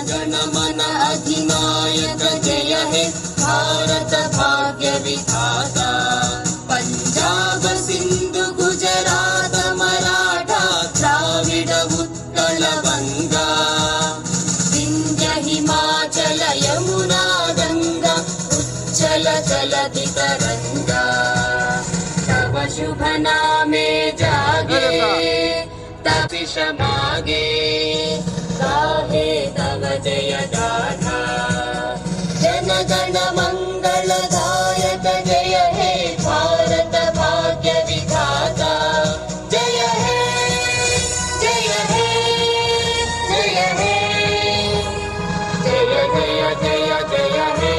जन मन अधिनायक जय हे भारत भाग्य विधाता। पंजाब सिंधु गुजरात मराठा द्राविड उत्कल गंगा, विंध्य हिमाचल यमुना गंगा उच्चल जलधि तरंगा। तव शुभ नामे जागे तपिश मागे, गाहे तव जय गाथा। जन गण मंगलदायक जय हे भारत भाग्य विधाता। जय हे जय हे जय हे जय जय जय जय हे।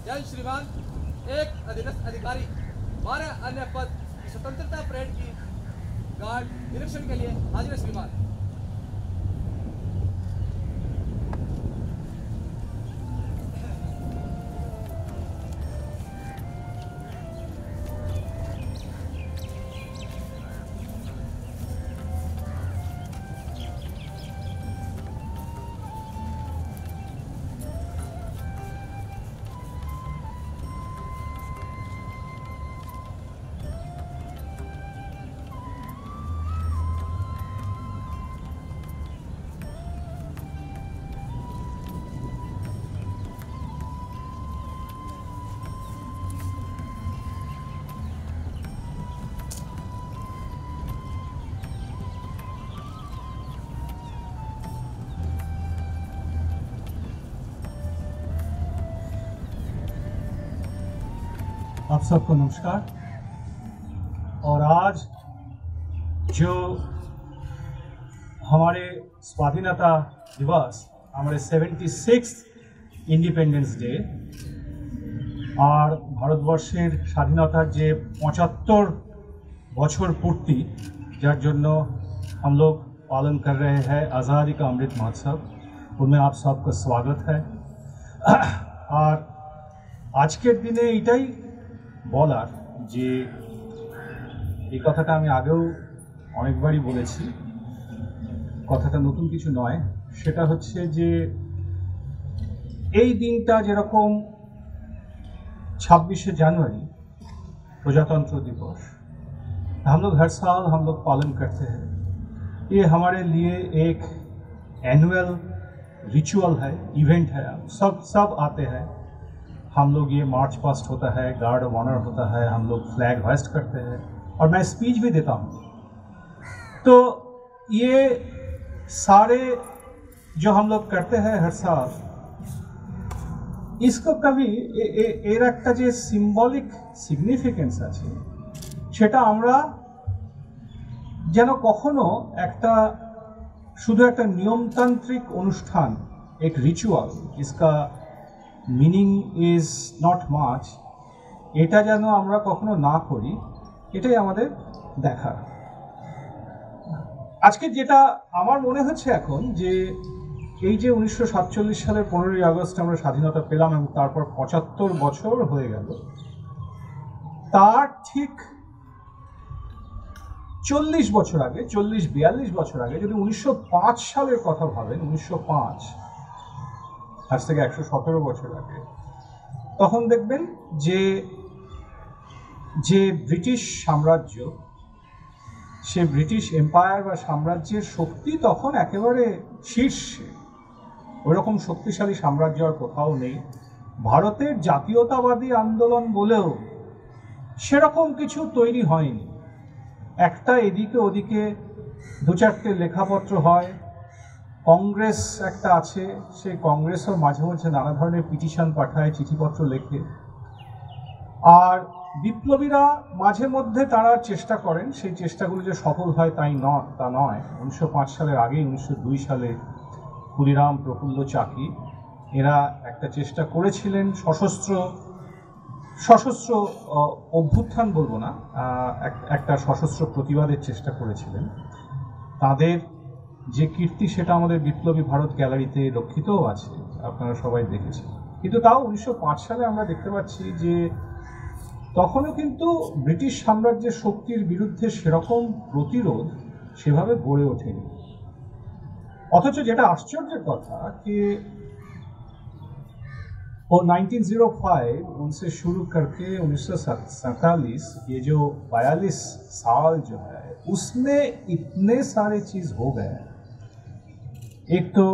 जय श्रीमान। एक अधीनस्थ अधिकारी 12 अन्य पद की स्वतंत्रता परेड की गार्ड निरीक्षण के लिए हाजिर है श्रीमान। आप सबको नमस्कार। और आज जो हमारे स्वाधीनता दिवस, हमारे 76 इंडिपेंडेंस डे और भारतवर्षेर स्वाधीनतार जे 75 बछर पूर्ति, जार जन्य हम लोग पालन कर रहे हैं आज़ादी का अमृत महोत्सव, उनमें आप सबका स्वागत है। और आज के दिने एटाई বলার যে এই কথাটা আমি আগেও অনেকবারই বলেছি, কথাটা নতুন কিছু নয়। সেটা হচ্ছে যে এই দিনটা যেরকম 26শে জানুয়ারি प्रजातंत्र दिवस हम लोग हर साल हम लोग पालन करते हैं, ये हमारे लिए एक एनुअल रिचुअल है, इवेंट है। सब आते हैं, हम लोग ये मार्च पास्ट होता है, गार्ड ऑफ ऑनर होता है, हम लोग फ्लैग होस्ट करते हैं और मैं स्पीच भी देता हूँ। तो ये सारे जो हम लोग करते हैं हर साल, इसको कभी एर একটা যে সিম্বলিক সিগনিফিকেন্স আছে, সেটা আমরা যেন কখনো একটা শুধু একটা নিয়মতান্ত্রিক অনুষ্ঠান, एक रिचुअल इसका मीनिंग इज नट माच, এটা যেন আমরা কখনো না করি, এটাই আমাদের দেখা। আজকে যেটা আমার মনে হচ্ছে এখন যে এই যে 1947 সালের 15ই আগস্ট আমরা স্বাধীনতা পেলাম এবং তারপর 75 বছর হয়ে গেল, তার ঠিক 40 বছর আগে, 40-42 বছর আগে যদি 1905 সালের কথা ভাবেন, 1905 আজ থেকে 117 বছর আগে, তখন দেখবেন যে যে ব্রিটিশ সাম্রাজ্য, সে ব্রিটিশ এম্পায়ার বা সাম্রাজ্যের শক্তি তখন একেবারে শীর্ষে। ওইরকম শক্তিশালী সাম্রাজ্য আর কোথাও নেই। ভারতের জাতীয়তাবাদী আন্দোলন বলেও সেরকম কিছু তৈরি হয়নি। একটা এদিকে ওদিকে দু চারটে লেখাপত্র হয়, কংগ্রেস একটা আছে, সেই কংগ্রেসও মাঝে মাঝে নানা ধরনের পিটিশন পাঠায়, চিঠিপত্র লেখে। আর বিপ্লবীরা মাঝে মধ্যে তারা চেষ্টা করেন, সেই চেষ্টাগুলো যে সফল হয় তা নয়। 1905 সালের আগেই 1902 সালে ক্ষুদিরাম, প্রফুল্ল চাকি এরা একটা চেষ্টা করেছিলেন, সশস্ত্র অভ্যুত্থান বলবো না, একটা সশস্ত্র প্রতিবাদের চেষ্টা করেছিলেন। তাদের যে কীর্তি সেটা আমাদের বিপ্লবী ভারত গ্যালারিতে রক্ষিতও আছে, আপনারা সবাই দেখেছেন। কিন্তু তাও 1905 সালে আমরা দেখতে পাচ্ছি যে তখনও কিন্তু ব্রিটিশ সাম্রাজ্যের শক্তির বিরুদ্ধে সেরকম প্রতিরোধ সেভাবে গড়ে ওঠেনি। অথচ যেটা আশ্চর্যের কথা कि और 1905 उनसे शुरू करके 1947 ये जो 42 साल जो है उसमें इतने सारे चीज हो गए। एक तो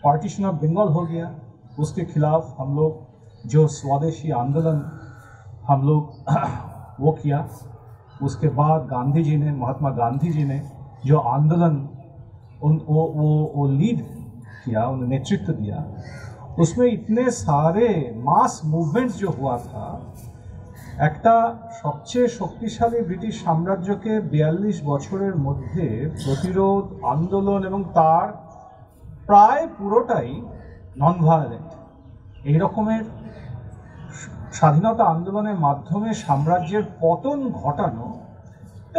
पार्टीशन ऑफ बंगाल हो गया, उसके खिलाफ हम लोग जो स्वदेशी आंदोलन हम लोग वो किया। उसके बाद गांधी जी ने, महात्मा गांधी जी ने जो आंदोलन वो लीड किया, उन्हें नेतृत्व दिया, उसमें इतने सारे मास मुवमेंट्स जो हुआ था। একটা সবচেয়ে শক্তিশালী ব্রিটিশ সাম্রাজ্যকে 42 বছরের মধ্যে প্রতিরোধ আন্দোলন এবং তার প্রায় পুরোটাই নন ভায়োলেন্ট এই রকমের স্বাধীনতা আন্দোলনের মাধ্যমে সাম্রাজ্যের পতন ঘটানো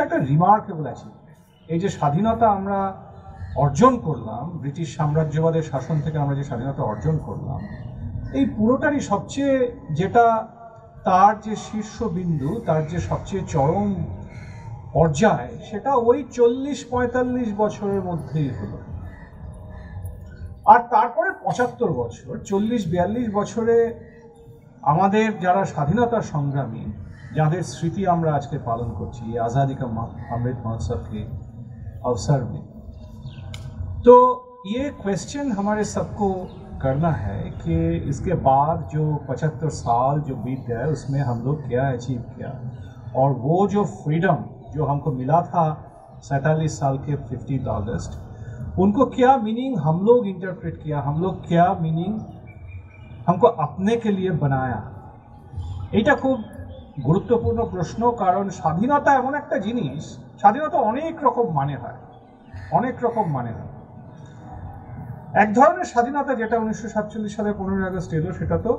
একটা রিমার্কেবল অ্যাচিভমেন্ট। এই যে স্বাধীনতা আমরা অর্জন করলাম, ব্রিটিশ সাম্রাজ্যবাদের শাসন থেকে আমরা যে স্বাধীনতা অর্জন করলাম, এই পুরোটারই সবচেয়ে যেটা তার যে শীর্ষবিন্দু, তার যে সবচেয়ে চরম পর্যায়, সেটা ওই 40-45 বছরের মধ্যেই হলো। আর তারপরে 75 বছর, 40-42 বছরে আমাদের যারা স্বাধীনতা সংগ্রামী, যাদের স্মৃতি আমরা আজকে পালন করছি আজাदी का अमृत महोत्सव के अवसर में, तो ये क्वेश्चन हमारे सबको करना है कि इसके बाद जो 75 साल जो बीत गए उसमें हम लोग क्या अचीव किया, और वो जो फ्रीडम जो हमको मिला था 47 साल के 15 अगस्त, उनको क्या मीनिंग हम लोग इंटरप्रेट किया, हम लोग क्या मीनिंग हमको अपने के लिए बनाया। এটা খুব গুরুত্বপূর্ণ প্রশ্ন, কারণ স্বাধীনতা এমন একটা জিনিস, স্বাধীনতা অনেক রকম মানে হয়, অনেক রকম মানে হয়। এক ধরনের স্বাধীনতা যেটা 1947 সালে 15 আগস্ট এলো, সেটা তো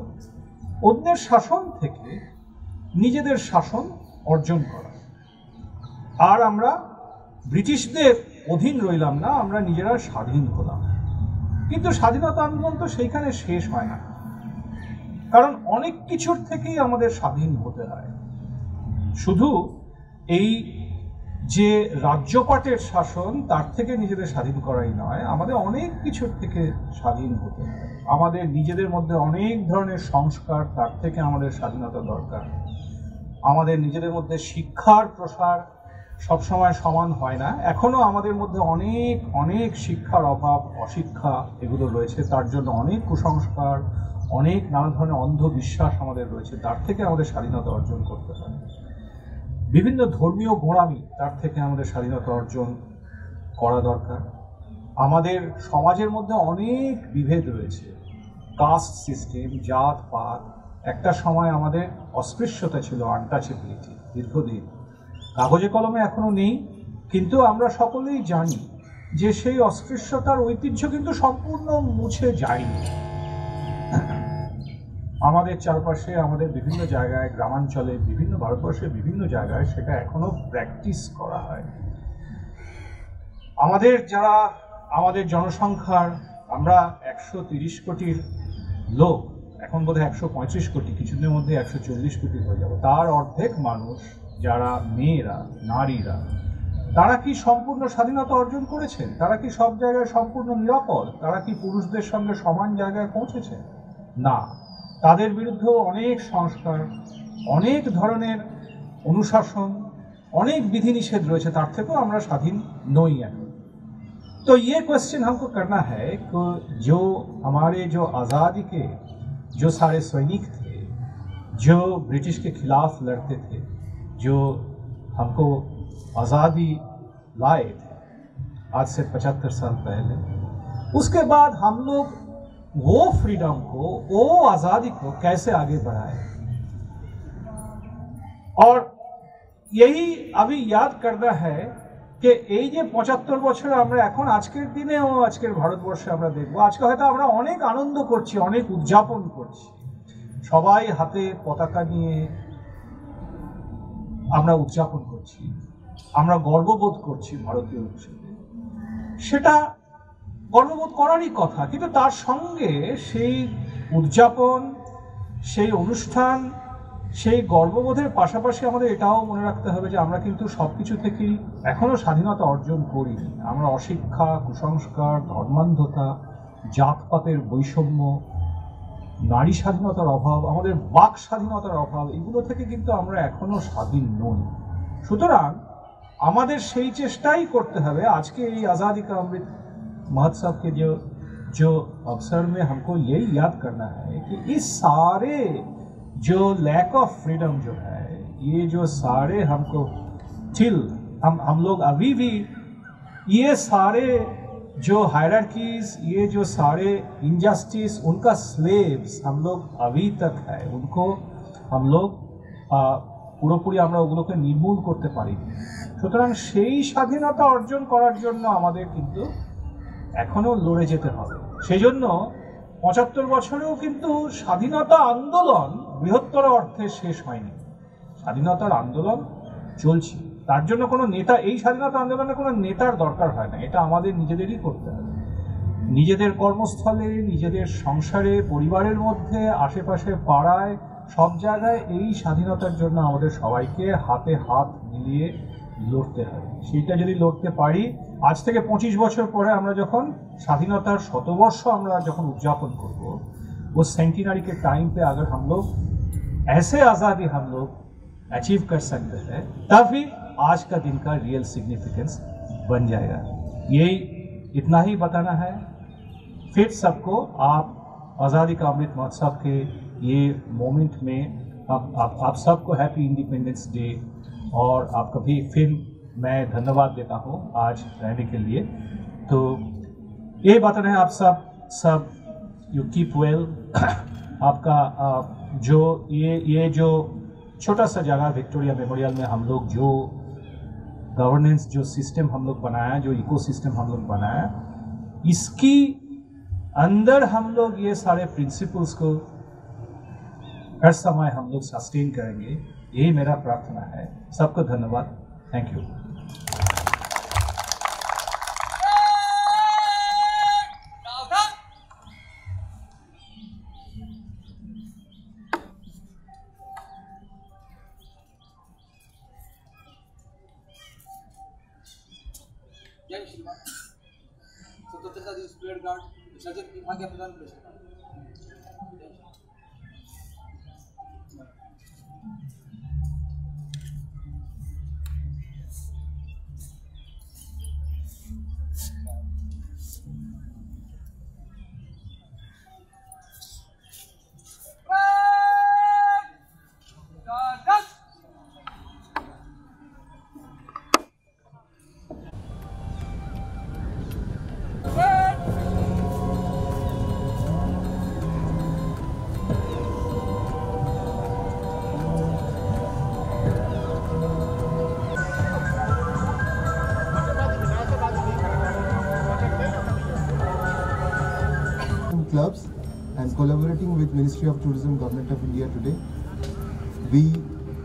অন্যের শাসন থেকে নিজেদের শাসন অর্জন করা। আর আমরা ব্রিটিশদের অধীন রইলাম না, আমরা নিজেরা স্বাধীন হলাম। কিন্তু স্বাধীনতা আন্দোলন তো সেইখানে শেষ হয় না, কারণ অনেক কিছুর থেকেই আমাদের স্বাধীন হতে হয়। শুধু এই যে রাজ্যপাটের শাসন তার থেকে নিজেদের স্বাধীন করাই নয়, আমাদের অনেক কিছুর থেকে স্বাধীন হতে হয়। আমাদের নিজেদের মধ্যে অনেক ধরনের সংস্কার, তার থেকে আমাদের স্বাধীনতা দরকার। আমাদের নিজেদের মধ্যে শিক্ষার প্রসার সবসময় সমান হয় না, এখনো আমাদের মধ্যে অনেক অনেক শিক্ষার অভাব, অশিক্ষা এগুলো রয়েছে। তার জন্য অনেক কুসংস্কার, অনেক নানা ধরনের অন্ধবিশ্বাস আমাদের রয়েছে, তার থেকে আমাদের স্বাধীনতা অর্জন করতে হয়। বিভিন্ন ধর্মীয় গোঁড়ামি, তার থেকে আমাদের স্বাধীনতা অর্জন করা দরকার। আমাদের সমাজের মধ্যে অনেক বিভেদ রয়েছে, কাস্ট সিস্টেম, জাত পাত। একটা সময় আমাদের অস্পৃশ্যতা ছিল, আনটাচেবিলিটি, দীর্ঘদিন। কাগজে কলমে এখনো নেই, কিন্তু আমরা সকলেই জানি যে সেই অস্পৃশ্যতার ঐতিহ্য কিন্তু সম্পূর্ণ মুছে যায়নি। আমাদের চারপাশে, আমাদের বিভিন্ন জায়গায়, গ্রামাঞ্চলে, বিভিন্ন ভারতবর্ষের বিভিন্ন জায়গায় সেটা এখনো প্র্যাকটিস করা হয়। আমাদের যারা, আমাদের জনসংখ্যার, আমরা 130 কোটির লোক, এখন বোধহয় 135 কোটি, কিছুদিনের মধ্যে 140 কোটি হয়ে যাবে। তার অর্ধেক মানুষ যারা মেয়েরা, নারীরা, তারা কি সম্পূর্ণ স্বাধীনতা অর্জন করেছেন? তারা কি সব জায়গায় সম্পূর্ণ নিরাপদ? তারা কি পুরুষদের সঙ্গে সমান জায়গায় পৌঁছেছেন? না, তাদের বিরুদ্ধেও অনেক সংস্কার, অনেক ধরনের অনুশাসন, অনেক বিধিনিষেধ রয়েছে, তার থেকেও আমরা স্বাধীন নই এখন। तो ये क्वेश्चन हमको करना है कि जो हमारे जो आज़ादी के जो सारे सैनिक थे, जो ब्रिटिश के खिलाफ लड़ते थे, जो हमको आज़ादी लाए थे आज से 75 साल पहले, उसके बाद हम लोग वो फ्रीडम को, वो आज़ादी को कैसे आगे बढ़ाए। और यही अभी याद करना है कि এই যে 75 বছর আমরা এখন আজকের দিনেও আজকের ভারতবর্ষে আমরা দেখবো, আজকে হয়তো আমরা অনেক আনন্দ করছি, অনেক উদযাপন করছি, সবাই হাতে পতাকা নিয়ে আমরা উদযাপন করছি, আমরা গর্ববোধ করছি ভারতীয় হিসেবে। সেটা গর্ববোধ করারই কথা, কিন্তু তার সঙ্গে সেই উদযাপন, সেই অনুষ্ঠান, সেই গর্ববোধের পাশাপাশি আমাদের এটাও মনে রাখতে হবে যে আমরা কিন্তু সব কিছু থেকেই এখনো স্বাধীনতা অর্জন করিনি। আমরা অশিক্ষা, কুসংস্কার, ধর্মান্ধতা, জাতপাতের বৈষম্য, নারী স্বাধীনতার অভাব, আমাদের বাক স্বাধীনতার অভাব, এগুলো থেকে কিন্তু আমরা এখনো স্বাধীন নই। সুতরাং আমাদের সেই চেষ্টাই করতে হবে। আজকে এই आज़ादी का अमृत महोत्सव के जो अवसर में हमको यही याद करना है कि इस सारे जो लैक ऑफ फ्रीडम जो है, ये जो सारे हमको हम लोग अभी भी ये सारे जो हायरार्कीज, ये जो सारे इनजस्टिस, उनका स्लेव्स हम लोग अभी तक है। उनको हम लोग পুরোপুরি আমরা ওগুলোকে নির্মূল করতে পারিনি। সুতরাং সেই স্বাধীনতা অর্জন করার জন্য আমাদের কিন্তু এখনো লড়ে যেতে হবে। সেই জন্য ৭৫ বছরেও কিন্তু স্বাধীনতা আন্দোলন বৃহত্তর অর্থে শেষ হয়নি। স্বাধীনতার আন্দোলন চলছে। তার জন্য কোনো নেতা, এই স্বাধীনতা আন্দোলনে কোনো নেতার দরকার হয় না, এটা আমাদের নিজেদেরই করতে হবে। নিজেদের কর্মস্থলে, নিজেদের সংসারে, পরিবারের মধ্যে, আশেপাশে, পাড়ায়, সব জায়গায় এই স্বাধীনতার জন্য আমাদের সবাইকে হাতে হাত মিলিয়ে লড়তে হবে। সেইটা যদি লড়তে পারি, আজ থেকে 25 বছর পরে আমরা যখন স্বাধীনতার শতবর্ষ আমরা যখন उद्यापन করব, वो सेंटिनरी के टाइम पे अगर हम लोग ऐसे आज़ादी हम लोग अचीव कर सकते हैं, तभी आज का दिन का रियल सिग्निफिकेंस बन जाएगा। यही इतना ही बताना है। फिर सबको आप आज़ादी का अमृत महोत्सव के ये मोमेंट में आप सबको हैप्पी इंडिपेंडेंस डे, और आपका भी फिर मैं धन्यवाद देता हूँ आज रहने के लिए। तो ये बताना है आप सब यू कीप वेल। आपका जो ये जो छोटा सा जगह विक्टोरिया मेमोरियल में हम लोग जो गवर्नेंस, जो सिस्टम हम लोग बनाया, जो इकोसिस्टम हम लोग बनाया, इसकी अंदर हम लोग ये सारे प्रिंसिपल्स को हर समय हम लोग सस्टेन करेंगे, यही मेरा प्रार्थना है। सबको धन्यवाद। Thank you. जय श्रीमान। स्वतंत्रता दिवस परेड गार्ड विसर्जन की आज्ञा प्रदान करें। Clubs and collaborating with Ministry of Tourism, Government of India today. We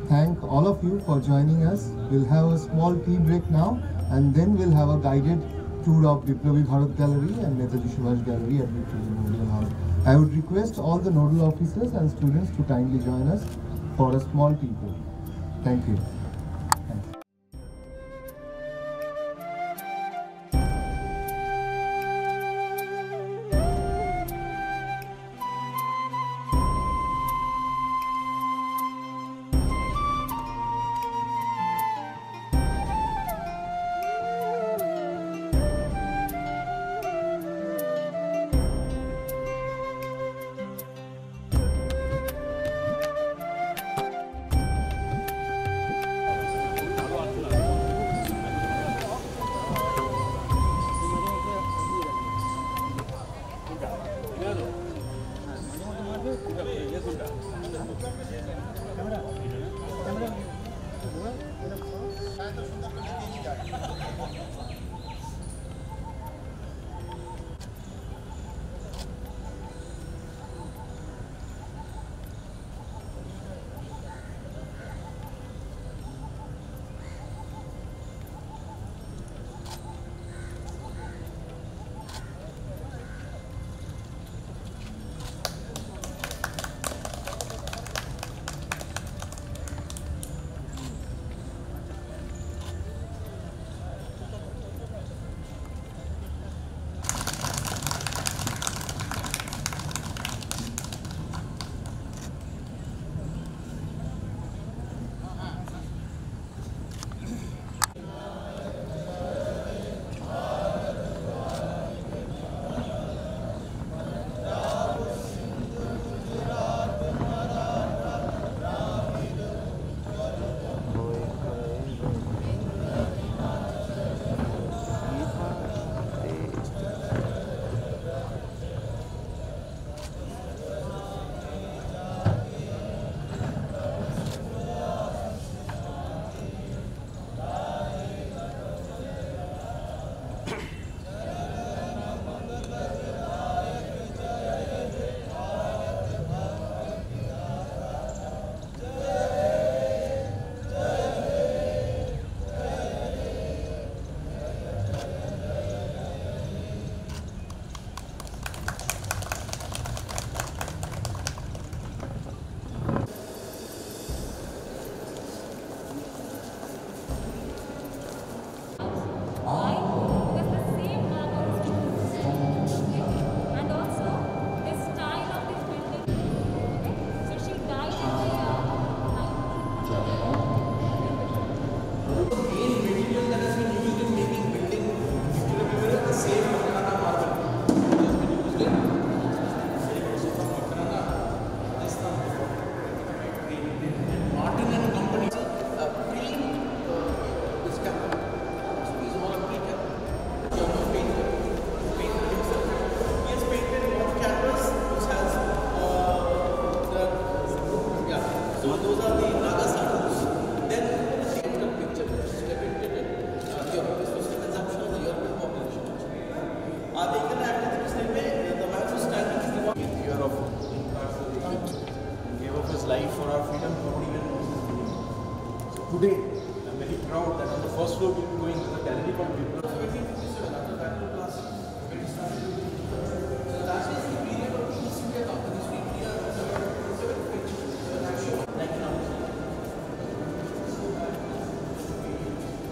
thank all of you for joining us. We'll have a small tea break now, and then we'll have a guided tour of Biplavi Bharat Gallery and Netaji Subhash Gallery at Victoria Memorial Hall. I would request all the nodal officers and students to kindly join us for a small tea break. Thank you. those are the Naga sadhus. Then the end of picture is depicted in Europe, especially consumption of the European population. They can act in the same way. The man who's standing is the one with year of gave up his life for our freedom. Nobody even knows his name. So today, I'm very proud that on the first floor we'll be going to the gallery called Vipul. So 1857, after battle class, when it started. So that is the period of the East India Company's nuclear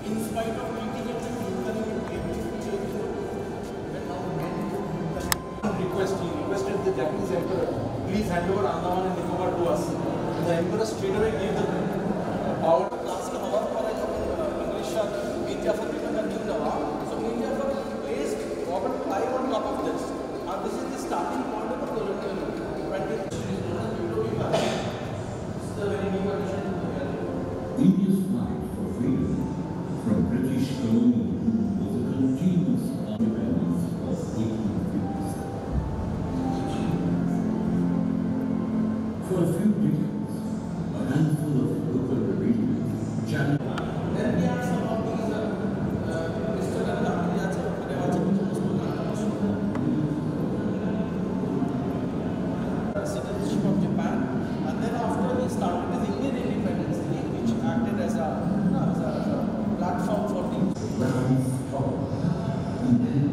in spite of meeting it with Newton, he requested the Japanese emperor, please hand over Andaman and Nicobar to us. And the emperor straightaway gave the power. Last हवा हमारा जो English Mir Jafar became the king now. So Mir Jafar placed Robert Clive on top of this. And this is the starting point of the colonial. India's fight for freedom from British colonial rule was a continuous independence of 1857. For a few decades, a handful of local rebellions challenged. Then we have some of these Mr. citizenship of Japan, and then after we started this Indian Independence League, which acted as a platform for the Rise tall, independent